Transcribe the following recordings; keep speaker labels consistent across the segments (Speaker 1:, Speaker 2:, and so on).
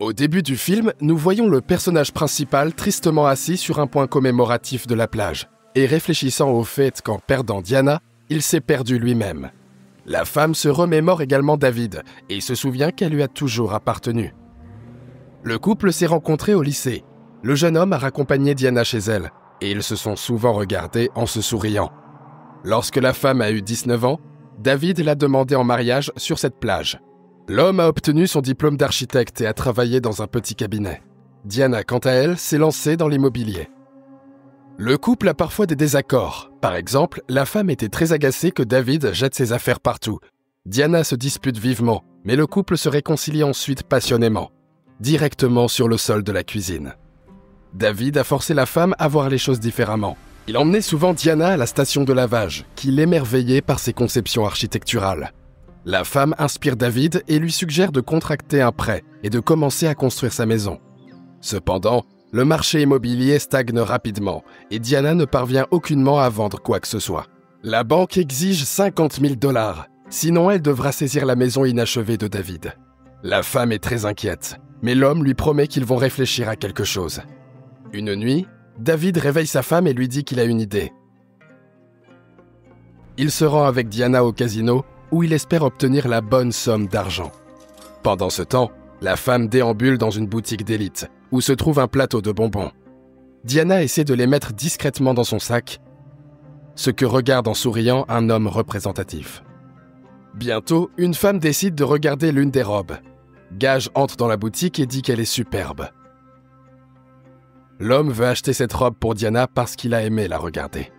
Speaker 1: Au début du film, nous voyons le personnage principal tristement assis sur un point commémoratif de la plage et réfléchissant au fait qu'en perdant Diana, il s'est perdu lui-même. La femme se remémore également David et se souvient qu'elle lui a toujours appartenu. Le couple s'est rencontré au lycée. Le jeune homme a raccompagné Diana chez elle et ils se sont souvent regardés en se souriant. Lorsque la femme a eu 19 ans, David l'a demandé en mariage sur cette plage. L'homme a obtenu son diplôme d'architecte et a travaillé dans un petit cabinet. Diana, quant à elle, s'est lancée dans l'immobilier. Le couple a parfois des désaccords. Par exemple, la femme était très agacée que David jette ses affaires partout. Diana se dispute vivement, mais le couple se réconcilie ensuite passionnément, directement sur le sol de la cuisine. David a forcé la femme à voir les choses différemment. Il emmenait souvent Diana à la station de lavage, qui l'émerveillait par ses conceptions architecturales. La femme inspire David et lui suggère de contracter un prêt et de commencer à construire sa maison. Cependant, le marché immobilier stagne rapidement et Diana ne parvient aucunement à vendre quoi que ce soit. La banque exige 50 000 $, sinon elle devra saisir la maison inachevée de David. La femme est très inquiète, mais l'homme lui promet qu'ils vont réfléchir à quelque chose. Une nuit, David réveille sa femme et lui dit qu'il a une idée. Il se rend avec Diana au casino où il espère obtenir la bonne somme d'argent. Pendant ce temps, la femme déambule dans une boutique d'élite, où se trouve un plateau de bonbons. Diana essaie de les mettre discrètement dans son sac, ce que regarde en souriant un homme représentatif. Bientôt, une femme décide de regarder l'une des robes. Gage entre dans la boutique et dit qu'elle est superbe. L'homme veut acheter cette robe pour Diana parce qu'il a aimé la regarder.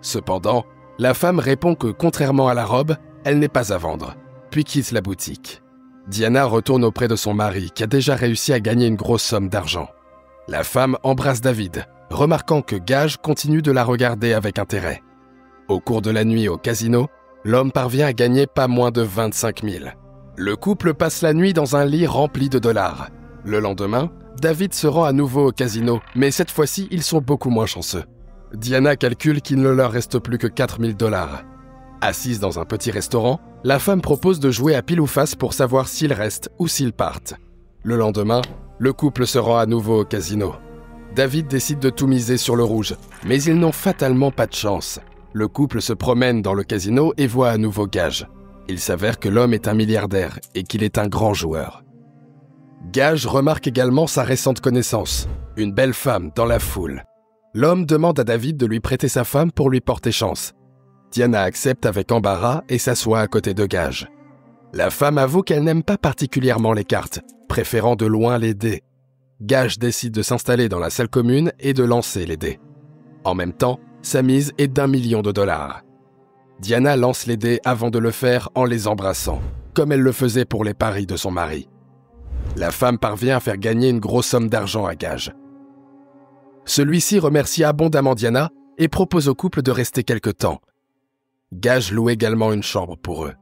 Speaker 1: Cependant, la femme répond que, contrairement à la robe, elle n'est pas à vendre, puis quitte la boutique. Diana retourne auprès de son mari, qui a déjà réussi à gagner une grosse somme d'argent. La femme embrasse David, remarquant que Gage continue de la regarder avec intérêt. Au cours de la nuit au casino, l'homme parvient à gagner pas moins de 25 000. Le couple passe la nuit dans un lit rempli de dollars. Le lendemain, David se rend à nouveau au casino, mais cette fois-ci, ils sont beaucoup moins chanceux. Diana calcule qu'il ne leur reste plus que 4 000 $. Assise dans un petit restaurant, la femme propose de jouer à pile ou face pour savoir s'ils restent ou s'ils partent. Le lendemain, le couple se rend à nouveau au casino. David décide de tout miser sur le rouge, mais ils n'ont fatalement pas de chance. Le couple se promène dans le casino et voit à nouveau Gage. Il s'avère que l'homme est un milliardaire et qu'il est un grand joueur. Gage remarque également sa récente connaissance, une belle femme dans la foule. L'homme demande à David de lui prêter sa femme pour lui porter chance. Diana accepte avec embarras et s'assoit à côté de Gage. La femme avoue qu'elle n'aime pas particulièrement les cartes, préférant de loin les dés. Gage décide de s'installer dans la salle commune et de lancer les dés. En même temps, sa mise est d'1 million de $. Diana lance les dés avant de le faire en les embrassant, comme elle le faisait pour les paris de son mari. La femme parvient à faire gagner une grosse somme d'argent à Gage. Celui-ci remercie abondamment Diana et propose au couple de rester quelque temps. Gage loue également une chambre pour eux.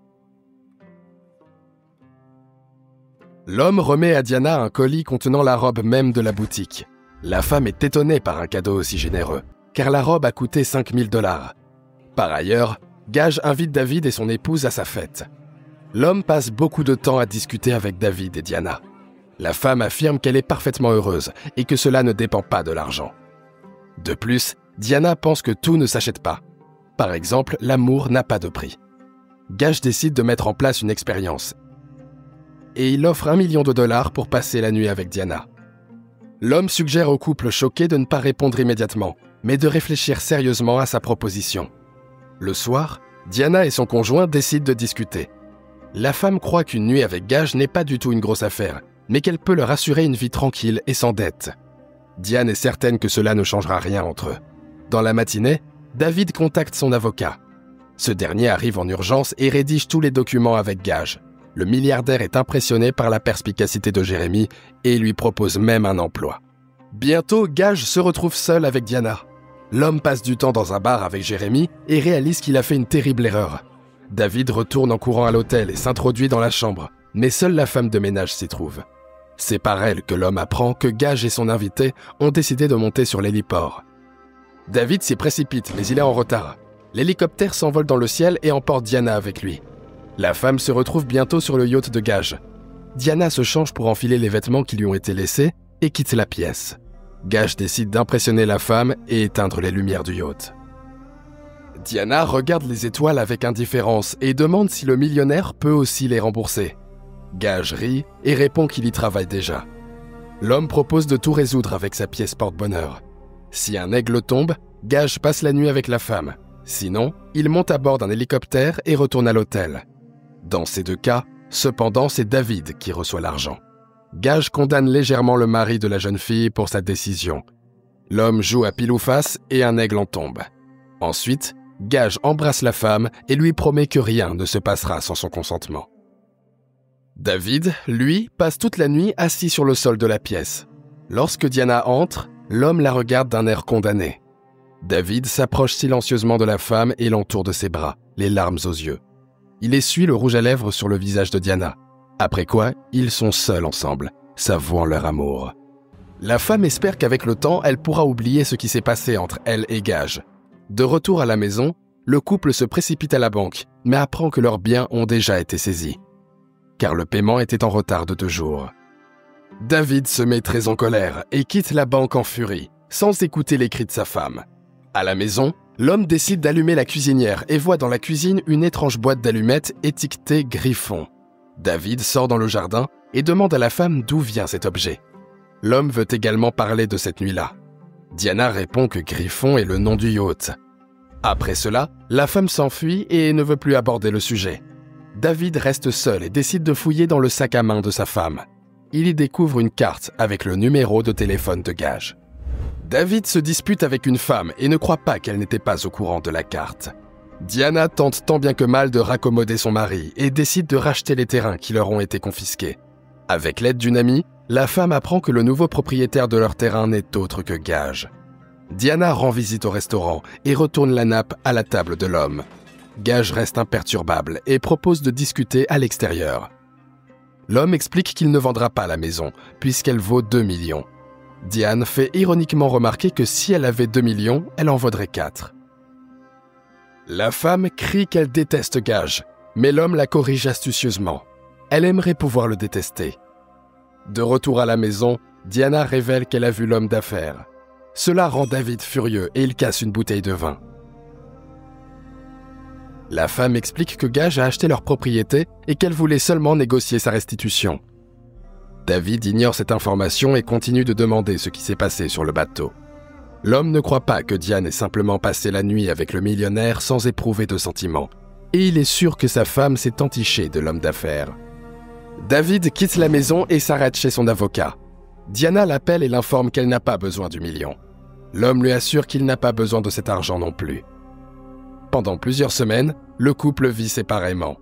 Speaker 1: L'homme remet à Diana un colis contenant la robe même de la boutique. La femme est étonnée par un cadeau aussi généreux, car la robe a coûté 5 000 $. Par ailleurs, Gage invite David et son épouse à sa fête. L'homme passe beaucoup de temps à discuter avec David et Diana. La femme affirme qu'elle est parfaitement heureuse et que cela ne dépend pas de l'argent. De plus, Diana pense que tout ne s'achète pas. Par exemple, l'amour n'a pas de prix. Gage décide de mettre en place une expérience. Et il offre 1 million de $ pour passer la nuit avec Diana. L'homme suggère au couple choqué de ne pas répondre immédiatement, mais de réfléchir sérieusement à sa proposition. Le soir, Diana et son conjoint décident de discuter. La femme croit qu'une nuit avec Gage n'est pas du tout une grosse affaire, mais qu'elle peut leur assurer une vie tranquille et sans dette. Diane est certaine que cela ne changera rien entre eux. Dans la matinée, David contacte son avocat. Ce dernier arrive en urgence et rédige tous les documents avec Gage. Le milliardaire est impressionné par la perspicacité de Jérémy et lui propose même un emploi. Bientôt, Gage se retrouve seul avec Diana. L'homme passe du temps dans un bar avec Jérémy et réalise qu'il a fait une terrible erreur. David retourne en courant à l'hôtel et s'introduit dans la chambre, mais seule la femme de ménage s'y trouve. C'est par elle que l'homme apprend que Gage et son invité ont décidé de monter sur l'héliport. David s'y précipite, mais il est en retard. L'hélicoptère s'envole dans le ciel et emporte Diana avec lui. La femme se retrouve bientôt sur le yacht de Gage. Diana se change pour enfiler les vêtements qui lui ont été laissés et quitte la pièce. Gage décide d'impressionner la femme et éteindre les lumières du yacht. Diana regarde les étoiles avec indifférence et demande si le millionnaire peut aussi les rembourser. Gage rit et répond qu'il y travaille déjà. L'homme propose de tout résoudre avec sa pièce porte-bonheur. Si un aigle tombe, Gage passe la nuit avec la femme. Sinon, il monte à bord d'un hélicoptère et retourne à l'hôtel. Dans ces deux cas, cependant, c'est David qui reçoit l'argent. Gage condamne légèrement le mari de la jeune fille pour sa décision. L'homme joue à pile ou face et un aigle en tombe. Ensuite, Gage embrasse la femme et lui promet que rien ne se passera sans son consentement. David, lui, passe toute la nuit assis sur le sol de la pièce. Lorsque Diana entre, l'homme la regarde d'un air condamné. David s'approche silencieusement de la femme et l'entoure de ses bras, les larmes aux yeux. Il essuie le rouge à lèvres sur le visage de Diana. Après quoi, ils sont seuls ensemble, s'avouant leur amour. La femme espère qu'avec le temps, elle pourra oublier ce qui s'est passé entre elle et Gage. De retour à la maison, le couple se précipite à la banque, mais apprend que leurs biens ont déjà été saisis. Car le paiement était en retard de 2 jours. David se met très en colère et quitte la banque en furie, sans écouter les cris de sa femme. À la maison, l'homme décide d'allumer la cuisinière et voit dans la cuisine une étrange boîte d'allumettes étiquetée « Griffon ». David sort dans le jardin et demande à la femme d'où vient cet objet. L'homme veut également parler de cette nuit-là. Diana répond que Griffon est le nom du yacht. Après cela, la femme s'enfuit et ne veut plus aborder le sujet. David reste seul et décide de fouiller dans le sac à main de sa femme. Il y découvre une carte avec le numéro de téléphone de Gage. David se dispute avec une femme et ne croit pas qu'elle n'était pas au courant de la carte. Diana tente tant bien que mal de raccommoder son mari et décide de racheter les terrains qui leur ont été confisqués. Avec l'aide d'une amie, la femme apprend que le nouveau propriétaire de leur terrain n'est autre que Gage. Diana rend visite au restaurant et retourne la nappe à la table de l'homme. Gage reste imperturbable et propose de discuter à l'extérieur. L'homme explique qu'il ne vendra pas la maison, puisqu'elle vaut 2 millions. Diane fait ironiquement remarquer que si elle avait 2 millions, elle en vaudrait 4. La femme crie qu'elle déteste Gage, mais l'homme la corrige astucieusement. Elle aimerait pouvoir le détester. De retour à la maison, Diana révèle qu'elle a vu l'homme d'affaires. Cela rend David furieux et il casse une bouteille de vin. La femme explique que Gage a acheté leur propriété et qu'elle voulait seulement négocier sa restitution. David ignore cette information et continue de demander ce qui s'est passé sur le bateau. L'homme ne croit pas que Diane ait simplement passé la nuit avec le millionnaire sans éprouver de sentiments, et il est sûr que sa femme s'est entichée de l'homme d'affaires. David quitte la maison et s'arrête chez son avocat. Diana l'appelle et l'informe qu'elle n'a pas besoin du million. L'homme lui assure qu'il n'a pas besoin de cet argent non plus. Pendant plusieurs semaines, le couple vit séparément.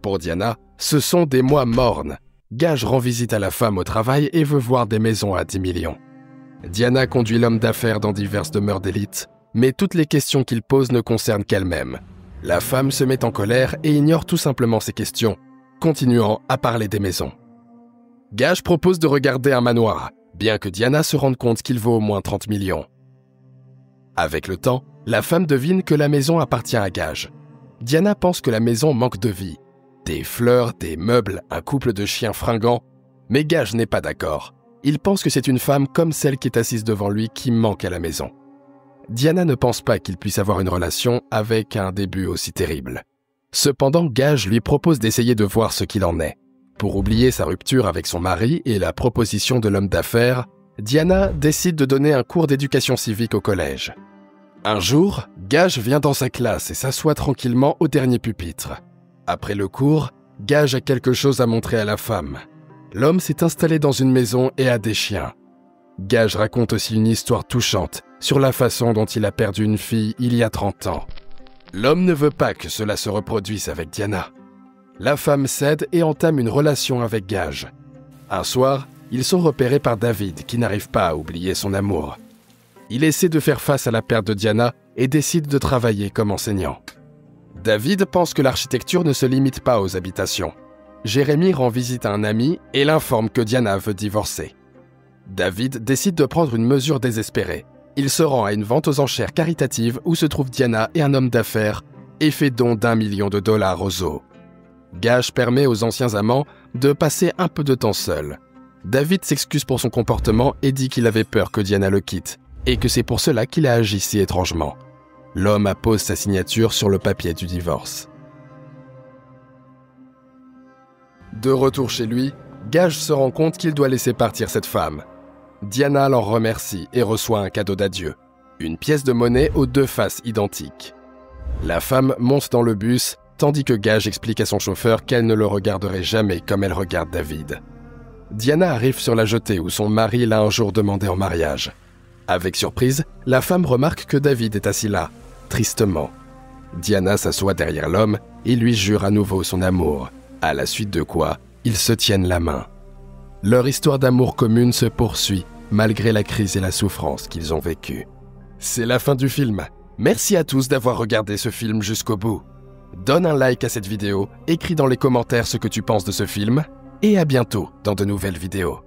Speaker 1: Pour Diana, ce sont des mois mornes. Gage rend visite à la femme au travail et veut voir des maisons à 10 millions. Diana conduit l'homme d'affaires dans diverses demeures d'élite, mais toutes les questions qu'il pose ne concernent qu'elle-même. La femme se met en colère et ignore tout simplement ses questions, continuant à parler des maisons. Gage propose de regarder un manoir, bien que Diana se rende compte qu'il vaut au moins 30 millions. Avec le temps, la femme devine que la maison appartient à Gage. Diana pense que la maison manque de vie. Des fleurs, des meubles, un couple de chiens fringants. Mais Gage n'est pas d'accord. Il pense que c'est une femme comme celle qui est assise devant lui qui manque à la maison. Diana ne pense pas qu'il puisse avoir une relation avec un début aussi terrible. Cependant, Gage lui propose d'essayer de voir ce qu'il en est. Pour oublier sa rupture avec son mari et la proposition de l'homme d'affaires, Diana décide de donner un cours d'éducation civique au collège. Un jour, Gage vient dans sa classe et s'assoit tranquillement au dernier pupitre. Après le cours, Gage a quelque chose à montrer à la femme. L'homme s'est installé dans une maison et a des chiens. Gage raconte aussi une histoire touchante sur la façon dont il a perdu une fille il y a 30 ans. L'homme ne veut pas que cela se reproduise avec Diana. La femme cède et entame une relation avec Gage. Un soir, ils sont repérés par David qui n'arrive pas à oublier son amour. Il essaie de faire face à la perte de Diana et décide de travailler comme enseignant. David pense que l'architecture ne se limite pas aux habitations. Jérémy rend visite à un ami et l'informe que Diana veut divorcer. David décide de prendre une mesure désespérée. Il se rend à une vente aux enchères caritative où se trouvent Diana et un homme d'affaires et fait don d'1 million de dollars au zoo. Gage permet aux anciens amants de passer un peu de temps seul. David s'excuse pour son comportement et dit qu'il avait peur que Diana le quitte, et que c'est pour cela qu'il a agi si étrangement. L'homme appose sa signature sur le papier du divorce. De retour chez lui, Gage se rend compte qu'il doit laisser partir cette femme. Diana l'en remercie et reçoit un cadeau d'adieu, une pièce de monnaie aux 2 faces identiques. La femme monte dans le bus, tandis que Gage explique à son chauffeur qu'elle ne le regarderait jamais comme elle regarde David. Diana arrive sur la jetée où son mari l'a un jour demandé en mariage. Avec surprise, la femme remarque que David est assis là, tristement. Diana s'assoit derrière l'homme et lui jure à nouveau son amour, à la suite de quoi ils se tiennent la main. Leur histoire d'amour commune se poursuit, malgré la crise et la souffrance qu'ils ont vécues. C'est la fin du film. Merci à tous d'avoir regardé ce film jusqu'au bout. Donne un like à cette vidéo, écris dans les commentaires ce que tu penses de ce film, et à bientôt dans de nouvelles vidéos.